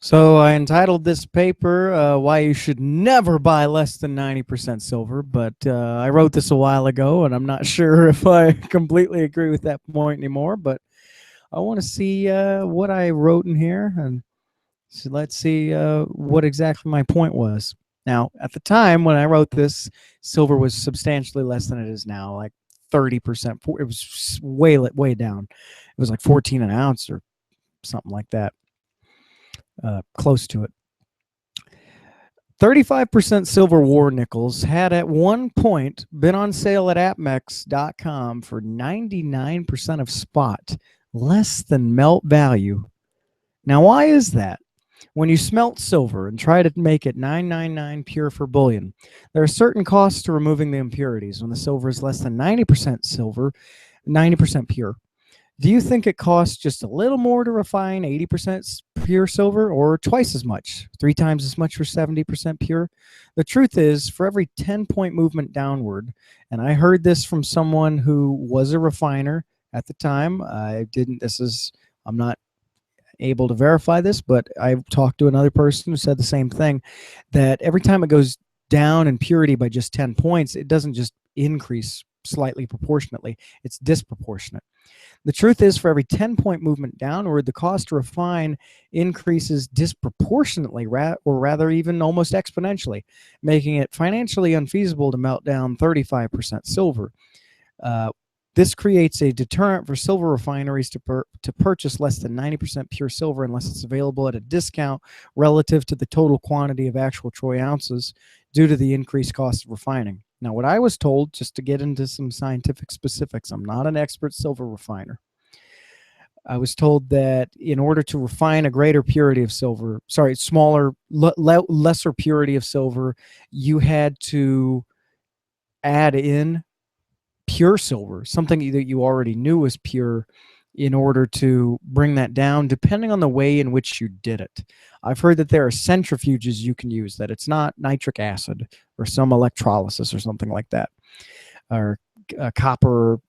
So I entitled this paper, Why You Should Never Buy Less Than 90% Silver, but I wrote this a while ago, and I'm not sure if I completely agree with that point anymore, but I want to see what I wrote in here, and so let's see what exactly my point was. Now, at the time when I wrote this, silver was substantially less than it is now, like 30%. It was way down. It was like 14 an ounce or something like that, close to it. 35% silver war nickels had at one point been on sale at APMEX.com for 99% of spot, less than melt value. Now, why is that? When you smelt silver and try to make it 999 pure for bullion, there are certain costs to removing the impurities. When the silver is less than 90% silver, 90% pure, do you think it costs just a little more to refine 80% pure silver, or twice as much, 3 times as much for 70% pure? The truth is, for every 10-point movement downward, and I heard this from someone who was a refiner at the time. I'm not able to verify this, but I talked to another person who said the same thing, that every time it goes down in purity by just 10 points, it doesn't just increase slightly proportionately, it's disproportionate. The truth is, for every 10-point movement downward, the cost to refine increases disproportionately, or rather even almost exponentially, making it financially unfeasible to melt down 35% silver. This creates a deterrent for silver refineries to purchase less than 90% pure silver unless it's available at a discount relative to the total quantity of actual troy ounces due to the increased cost of refining. Now, what I was told, just to get into some scientific specifics, I'm not an expert silver refiner. I was told that in order to refine a greater purity of silver, lesser purity of silver, you had to add in pure silver, something that you already knew was pure, in order to bring that down, depending on the way in which you did it. I've heard that there are centrifuges you can use, that it's not nitric acid or some electrolysis or something like that, or copper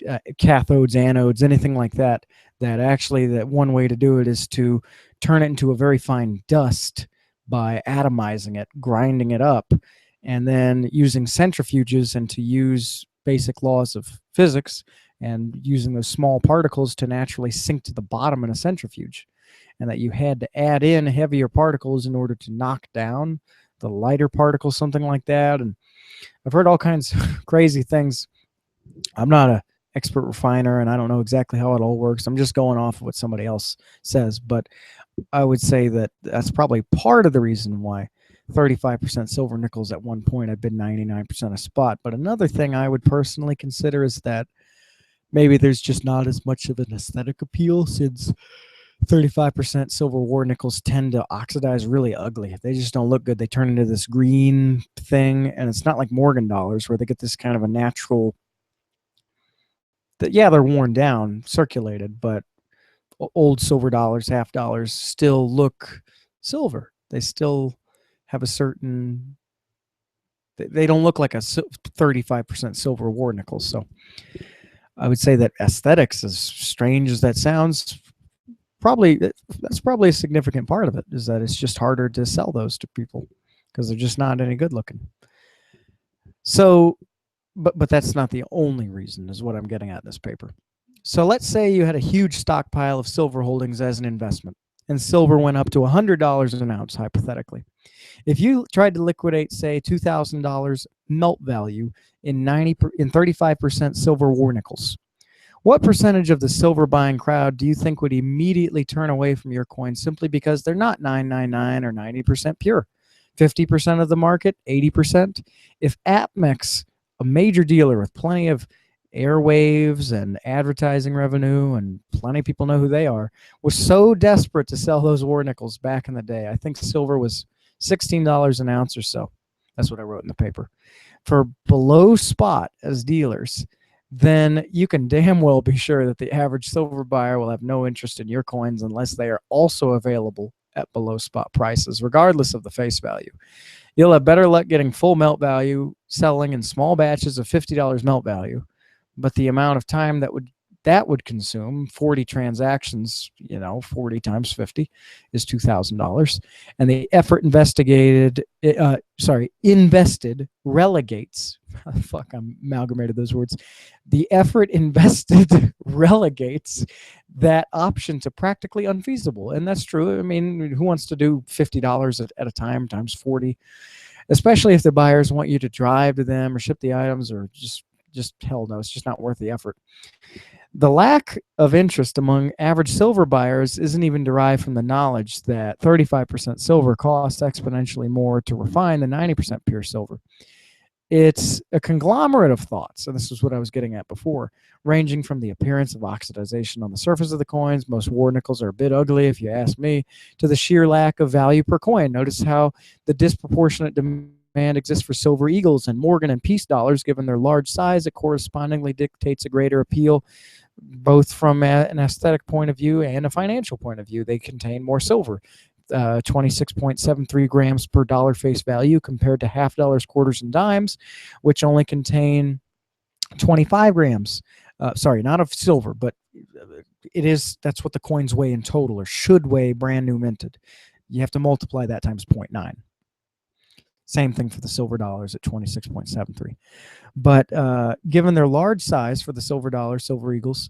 cathodes, anodes, anything like that, that actually that one way to do it is to turn it into a very fine dust by atomizing it, grinding it up, and then using centrifuges, and to use basic laws of physics and using those small particles to naturally sink to the bottom in a centrifuge, and that you had to add in heavier particles in order to knock down the lighter particles, something like that. And I've heard all kinds of crazy things. I'm not an expert refiner, and I don't know exactly how it all works. I'm just going off of what somebody else says, but I would say that that's probably part of the reason why 35% silver nickels at one point had been 99% a spot. But another thing I would personally consider is that maybe there's just not as much of an aesthetic appeal, since 35% silver war nickels tend to oxidize really ugly. They just don't look good. They turn into this green thing, and it's not like Morgan dollars where they get this kind of a natural, yeah, they're worn down, circulated, but old silver dollars, half dollars, still look silver. They still have a certain, they don't look like a 35% silver war nickel. So I would say that aesthetics, as strange as that sounds, that's probably a significant part of it, is that it's just harder to sell those to people because they're just not any good looking. So, but that's not the only reason, is what I'm getting at in this paper. So let's say you had a huge stockpile of silver holdings as an investment, and silver went up to $100 an ounce, hypothetically. If you tried to liquidate, say, $2,000 melt value in 35% silver war nickels, what percentage of the silver buying crowd do you think would immediately turn away from your coin simply because they're not 999 or 90% pure? 50% of the market, 80%? If APMEX, a major dealer with plenty of airwaves and advertising revenue, and plenty of people know who they are, was so desperate to sell those war nickels back in the day, I think silver was $16 an ounce or so. That's what I wrote in the paper. For below spot as dealers, then you can damn well be sure that the average silver buyer will have no interest in your coins unless they are also available at below spot prices, regardless of the face value. You'll have better luck getting full melt value selling in small batches of $50 melt value, but the amount of time that would that would consume 40 transactions, 40 times 50 is $2,000. And the effort invested relegates, fuck, I amalgamated those words. The effort invested relegates that option to practically unfeasible. And that's true. I mean, who wants to do $50 at a time times 40? Especially if the buyers want you to drive to them or ship the items, or just hell no, it's just not worth the effort. The lack of interest among average silver buyers isn't even derived from the knowledge that 35% silver costs exponentially more to refine than 90% pure silver. It's a conglomerate of thoughts, and this is what I was getting at before, ranging from the appearance of oxidization on the surface of the coins — most war nickels are a bit ugly if you ask me — to the sheer lack of value per coin. Notice how the disproportionate demand exists for silver eagles and Morgan and Peace dollars. Given their large size, it correspondingly dictates a greater appeal, both from an aesthetic point of view and a financial point of view. They contain more silver. 26.73 grams per dollar face value, compared to half dollars, quarters, and dimes, which only contain 25 grams. Sorry, not of silver, but that's what the coins weigh in total, or should weigh brand new minted. You have to multiply that times 0.9. Same thing for the silver dollars at 26.73. But given their large size for the silver dollar, silver eagles,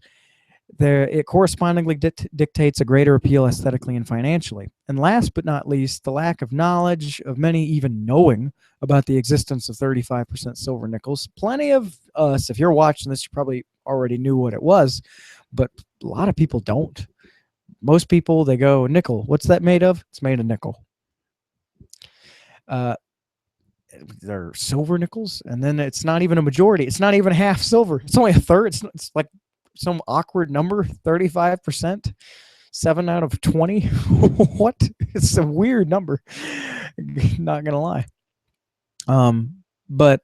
it correspondingly dictates a greater appeal aesthetically and financially. And last but not least, the lack of knowledge of many even knowing about the existence of 35% silver nickels. Plenty of us, if you're watching this, you probably already knew what it was, but a lot of people don't. Most people, they go, nickel, what's that made of? It's made of nickel. They're silver nickels, and then it's not even a majority. It's not even half silver. It's only a third. It's like some awkward number, 35%, 7 out of 20. What? It's a weird number. Not gonna lie. But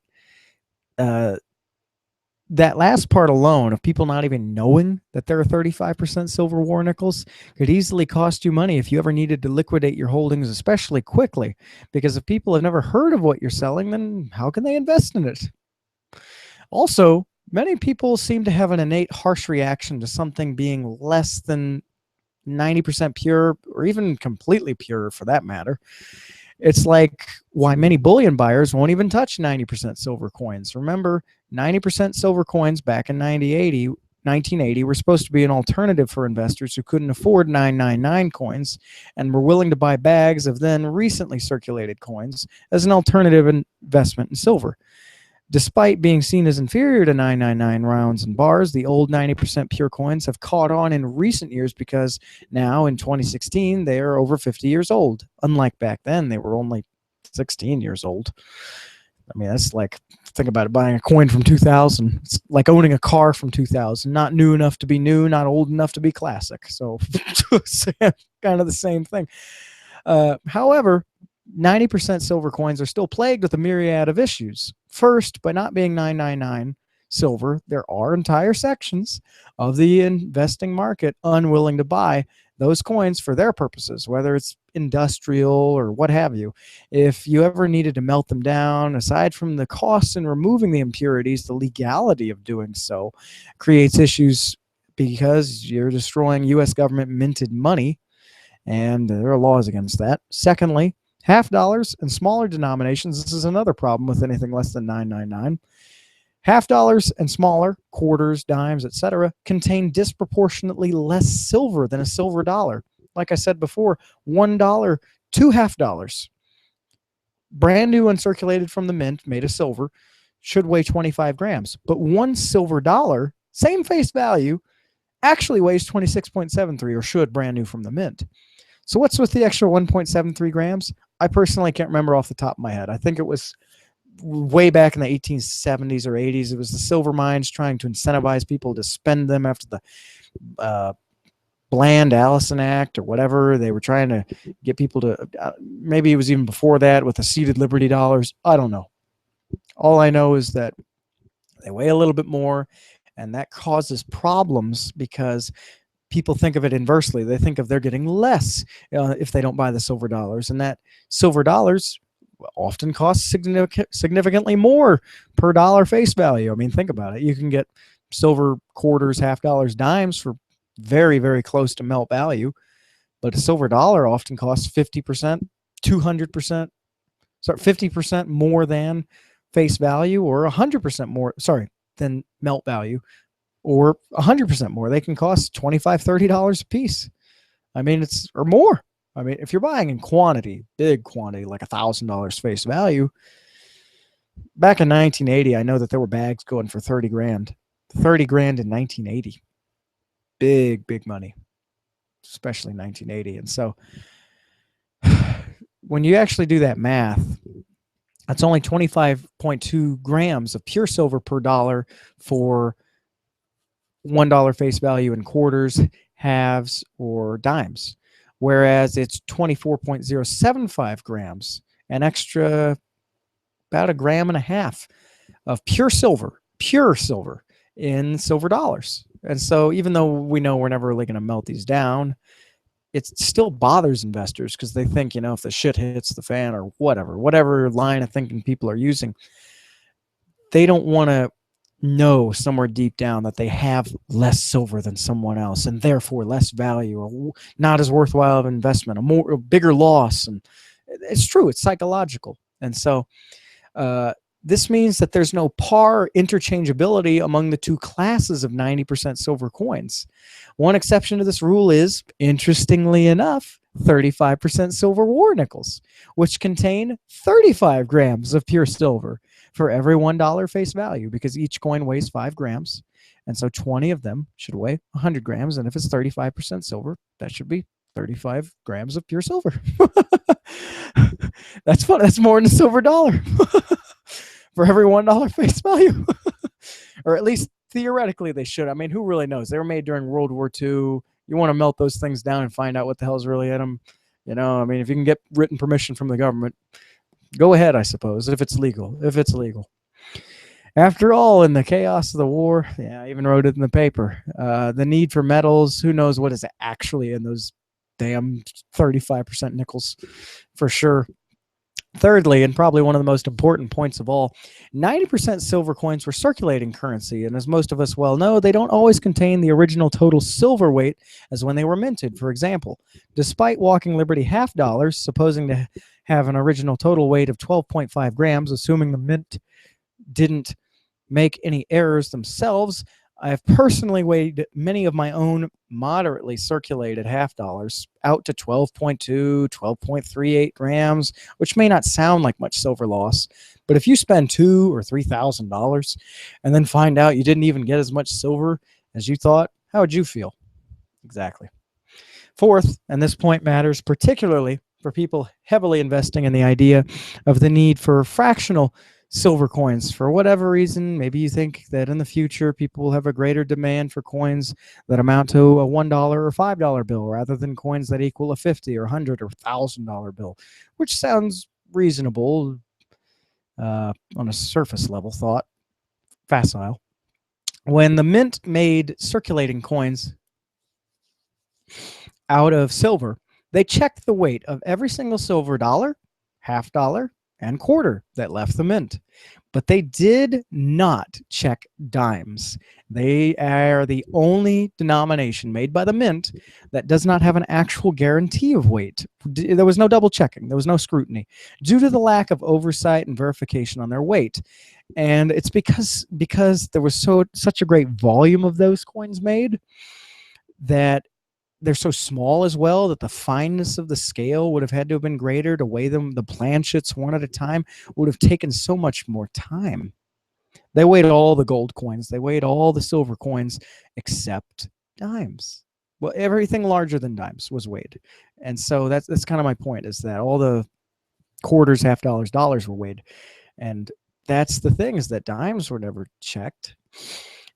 that last part alone, of people not even knowing that there are 35% silver war nickels, could easily cost you money if you ever needed to liquidate your holdings, especially quickly. Because if people have never heard of what you're selling, then how can they invest in it? Also, many people seem to have an innate harsh reaction to something being less than 90% pure, or even completely pure for that matter. It's like why many bullion buyers won't even touch 90% silver coins. Remember, 90% silver coins back in 1980 were supposed to be an alternative for investors who couldn't afford 999 coins and were willing to buy bags of then recently circulated coins as an alternative investment in silver. Despite being seen as inferior to 999 rounds and bars, the old 90% pure coins have caught on in recent years, because now in 2016 they are over 50 years old. Unlike back then, they were only 16 years old. I mean, that's like, think about it, buying a coin from 2000. It's like owning a car from 2000. Not new enough to be new, not old enough to be classic. So kind of the same thing. However, 90% silver coins are still plagued with a myriad of issues. First, by not being 999 silver, there are entire sections of the investing market unwilling to buy those coins for their purposes, whether it's industrial or what have you. If you ever needed to melt them down, aside from the costs in removing the impurities, the legality of doing so creates issues, because you're destroying U.S. government minted money, and there are laws against that. Secondly, half dollars and smaller denominations. This is another problem with anything less than 999. Half dollars and smaller, quarters, dimes, etc., contain disproportionately less silver than a silver dollar. Like I said before, $1 to half dollars, brand new uncirculated from the mint, made of silver, should weigh 25 grams. But one silver dollar, same face value, actually weighs 26.73, or should, brand new from the mint. So what's with the extra 1.73 grams? I personally can't remember off the top of my head. I think it was way back in the 1870s or 80s. It was the silver mines trying to incentivize people to spend them after the Bland-Allison Act or whatever. They were trying to get people to, maybe it was even before that with the seeded Liberty dollars. I don't know. All I know is that they weigh a little bit more, and that causes problems because people think of it inversely. They think of they're getting less if they don't buy the silver dollars, and that silver dollars often cost significantly more per dollar face value. I mean, think about it. You can get silver quarters, half dollars, dimes for very, very close to melt value. But a silver dollar often costs 50%, 200%, 50% more than face value, or 100% more, than melt value, or 100% more. They can cost $25, $30 a piece. I mean, or more. I mean, if you're buying in quantity, big quantity, like $1,000 face value, back in 1980, I know that there were bags going for 30 grand. 30 grand in 1980. Big, big money, especially 1980. And so when you actually do that math, that's only 25.2 grams of pure silver per dollar for $1 face value in quarters, halves, or dimes. Whereas it's 24.075 grams, an extra about 1.5 grams of pure silver in silver dollars. And so even though we know we're never really going to melt these down, it still bothers investors because they think, if the shit hits the fan or whatever line of thinking people are using, they don't want to know somewhere deep down that they have less silver than someone else and therefore less value, not as worthwhile of an investment, a bigger loss. And it's true, it's psychological. And so this means that there's no par interchangeability among the two classes of 90% silver coins. One exception to this rule is, interestingly enough, 35% silver war nickels, which contain 35 grams of pure silver for every $1 face value, because each coin weighs 5 grams. And so 20 of them should weigh 100 grams. And if it's 35% silver, that should be 35 grams of pure silver. That's fun. That's more than a silver dollar. For every $1 face value. Or at least theoretically they should. I mean, who really knows? They were made during World War II. You want to melt those things down and find out what the hell's really in them. I mean, if you can get written permission from the government, go ahead, I suppose, if it's legal. After all, in the chaos of the war, I even wrote it in the paper, the need for metals, who knows what is actually in those damn 35% nickels for sure. Thirdly, and probably one of the most important points of all, 90% silver coins were circulating currency, and as most of us well know, they don't always contain the original total silver weight as when they were minted. For example, despite Walking Liberty half dollars, supposing to have an original total weight of 12.5 grams, assuming the mint didn't make any errors themselves, I have personally weighed many of my own moderately circulated half dollars out to 12.2, 12.38 grams, which may not sound like much silver loss, but if you spend $2,000 or $3,000 and then find out you didn't even get as much silver as you thought, how would you feel? Exactly. Fourth, and this point matters particularly for people heavily investing in the idea of the need for fractional silver coins. For whatever reason, maybe you think that in the future people will have a greater demand for coins that amount to a $1 or $5 bill rather than coins that equal a $50 or $100 or $1,000 bill, which sounds reasonable on a surface level thought, facile. When the mint made circulating coins out of silver, they checked the weight of every single silver dollar, half dollar, and quarter that left the mint. But they did not check dimes. They are the only denomination made by the mint that does not have an actual guarantee of weight. There was no double checking. There was no scrutiny due to the lack of oversight and verification on their weight. And it's because there was such a great volume of those coins made that they're so small as well that the fineness of the scale would have had to have been greater to weigh them. The planchets one at a time would have taken so much more time. They weighed all the gold coins. They weighed all the silver coins except dimes. Well, everything larger than dimes was weighed. And so that's kind of my point, is that all the quarters, half dollars, dollars were weighed. And that's the thing, is that dimes were never checked.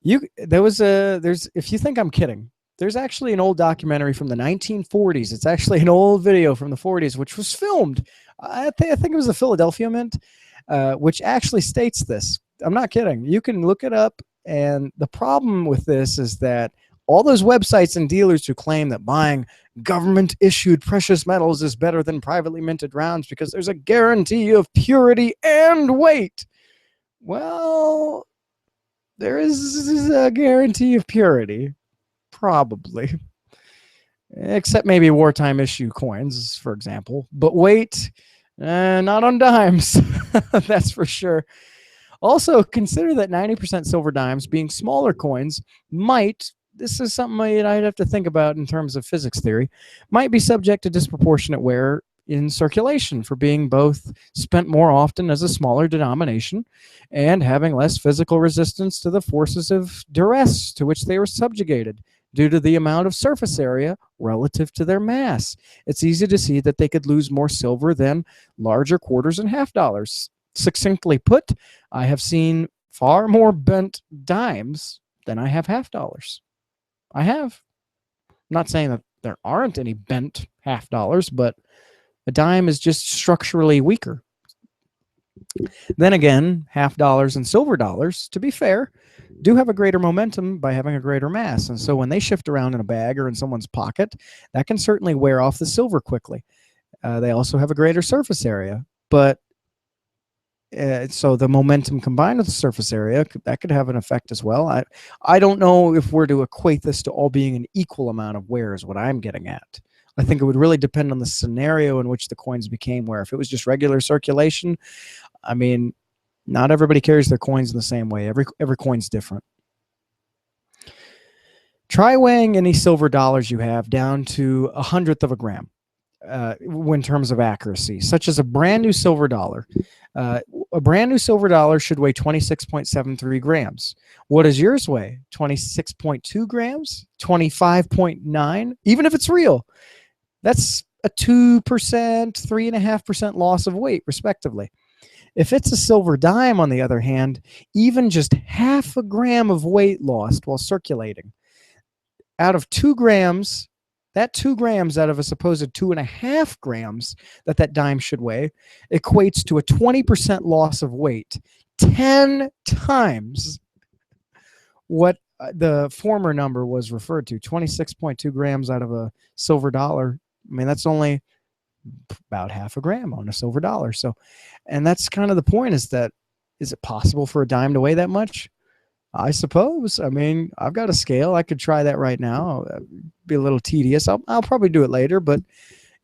If you think I'm kidding, there's actually an old documentary from the 1940s. It's actually an old video from the 40s, which was filmed. I think it was the Philadelphia Mint, which actually states this. I'm not kidding. You can look it up. And the problem with this is that all those websites and dealers who claim that buying government-issued precious metals is better than privately minted rounds because there's a guarantee of purity and weight. Well, there is a guarantee of purity, probably, except maybe wartime issue coins, for example. But wait, not on dimes, that's for sure. Also, consider that 90% silver dimes, being smaller coins, might, this is something I'd have to think about in terms of physics theory, might be subject to disproportionate wear in circulation for being both spent more often as a smaller denomination and having less physical resistance to the forces of duress to which they were subjugated due to the amount of surface area relative to their mass. It's easy to see that they could lose more silver than larger quarters and half dollars. Succinctly put, I have seen far more bent dimes than I have half dollars. I have. I'm not saying that there aren't any bent half dollars, but a dime is just structurally weaker. Then again, half dollars and silver dollars, to be fair, do have a greater momentum by having a greater mass. And so when they shift around in a bag or in someone's pocket, that can certainly wear off the silver quickly. They also have a greater surface area, but so the momentum combined with the surface area, that could have an effect as well. I don't know if we're to equate this to all being an equal amount of wear is what I'm getting at. I think it would really depend on the scenario in which the coins became wear. If it was just regular circulation, I mean, not everybody carries their coins in the same way. Every coin's different. Try weighing any silver dollars you have down to 1/100th of a gram in terms of accuracy, such as a brand new silver dollar. A brand new silver dollar should weigh 26.73 grams. What does yours weigh? 26.2 grams? 25.9? Even if it's real, that's a 2%, 3.5% loss of weight, respectively. If it's a silver dime, on the other hand, even just half a gram of weight lost while circulating, out of 2 grams, that 2 grams out of a supposed 2.5 grams that dime should weigh equates to a 20% loss of weight, 10 times what the former number was referred to, 26.2 grams out of a silver dollar. I mean, that's only about half a gram on a silver dollar. So, and that's kind of the point, is it possible for a dime to weigh that much? I suppose. I mean, I've got a scale. I could try that right now. It'd be a little tedious. I'll probably do it later, but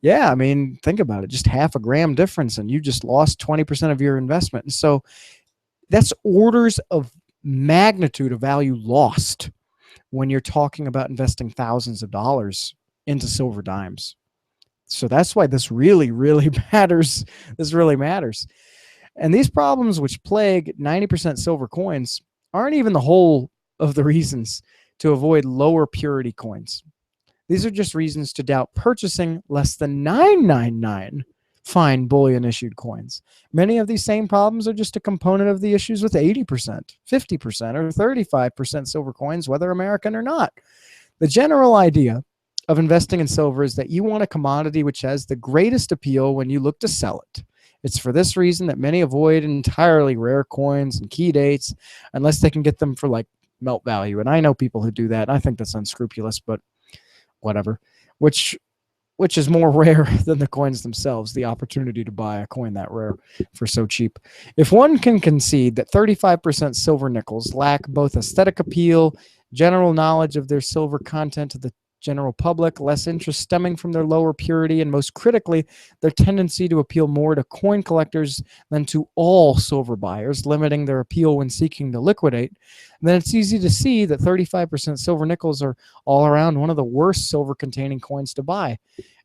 yeah, I mean, think about it. Just half a gram difference and you just lost 20% of your investment. And so that's orders of magnitude of value lost when you're talking about investing thousands of dollars into silver dimes. So that's why this really, really matters. This really matters. And these problems which plague 90% silver coins aren't even the whole of the reasons to avoid lower purity coins. These are just reasons to doubt purchasing less than 999 fine bullion issued coins. Many of these same problems are just a component of the issues with 80%, 50%, or 35% silver coins, whether American or not. The general idea of investing in silver is that you want a commodity which has the greatest appeal when you look to sell it. It's for this reason that many avoid entirely rare coins and key dates unless they can get them for like melt value. And I know people who do that. I think that's unscrupulous, but whatever. Which is more rare than the coins themselves, the opportunity to buy a coin that rare for so cheap. If one can concede that 35% silver nickels lack both aesthetic appeal, general knowledge of their silver content to the general public, less interest stemming from their lower purity, and most critically, their tendency to appeal more to coin collectors than to all silver buyers, limiting their appeal when seeking to liquidate, then it's easy to see that 35% silver nickels are all around one of the worst silver-containing coins to buy.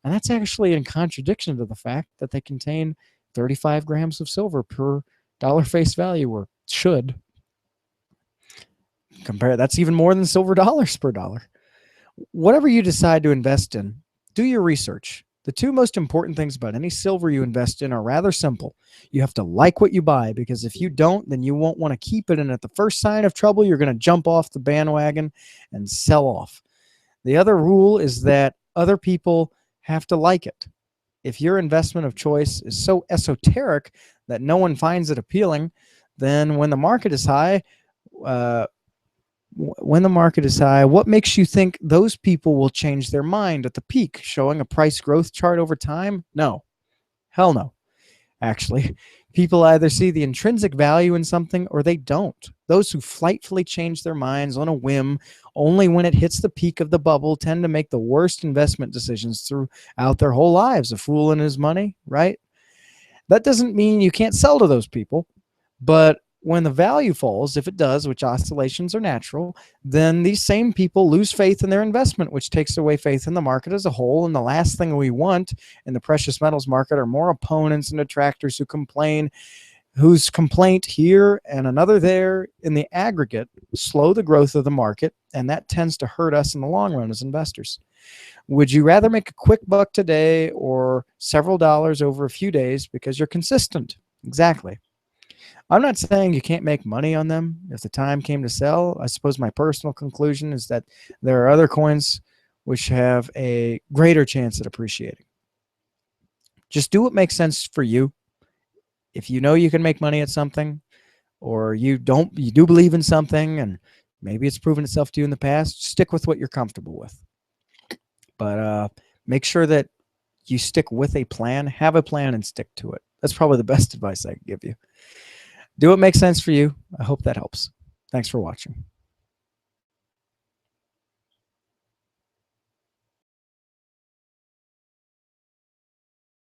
And that's actually in contradiction to the fact that they contain 35 grams of silver per dollar face value, or should. Compare, that's even more than silver dollars per dollar. Whatever you decide to invest in, do your research. The two most important things about any silver you invest in are rather simple. You have to like what you buy, because if you don't, then you won't want to keep it. And at the first sign of trouble, you're going to jump off the bandwagon and sell off. The other rule is that other people have to like it. If your investment of choice is so esoteric that no one finds it appealing, then when the market is high, what makes you think those people will change their mind at the peak? Showing a price growth chart over time? No. Hell no. Actually, People either see the intrinsic value in something or they don't. Those who flightfully change their minds on a whim only when it hits the peak of the bubble tend to make the worst investment decisions throughout their whole lives. A fool and his money, right? That doesn't mean you can't sell to those people, but when the value falls, if it does, which oscillations are natural, then these same people lose faith in their investment, which takes away faith in the market as a whole. And the last thing we want in the precious metals market are more opponents and detractors who complain, whose complaint here and another there in the aggregate slow the growth of the market, and that tends to hurt us in the long run as investors. Would you rather make a quick buck today or several dollars over a few days because you're consistent? Exactly. I'm not saying you can't make money on them if the time came to sell. I suppose my personal conclusion is that there are other coins which have a greater chance at appreciating. Just do what makes sense for you. If you know you can make money at something, or you do believe in something and maybe it's proven itself to you in the past, stick with what you're comfortable with. But make sure that you stick with a plan, have a plan and stick to it. That's probably the best advice I can give you. Do what makes sense for you. I hope that helps. Thanks for watching.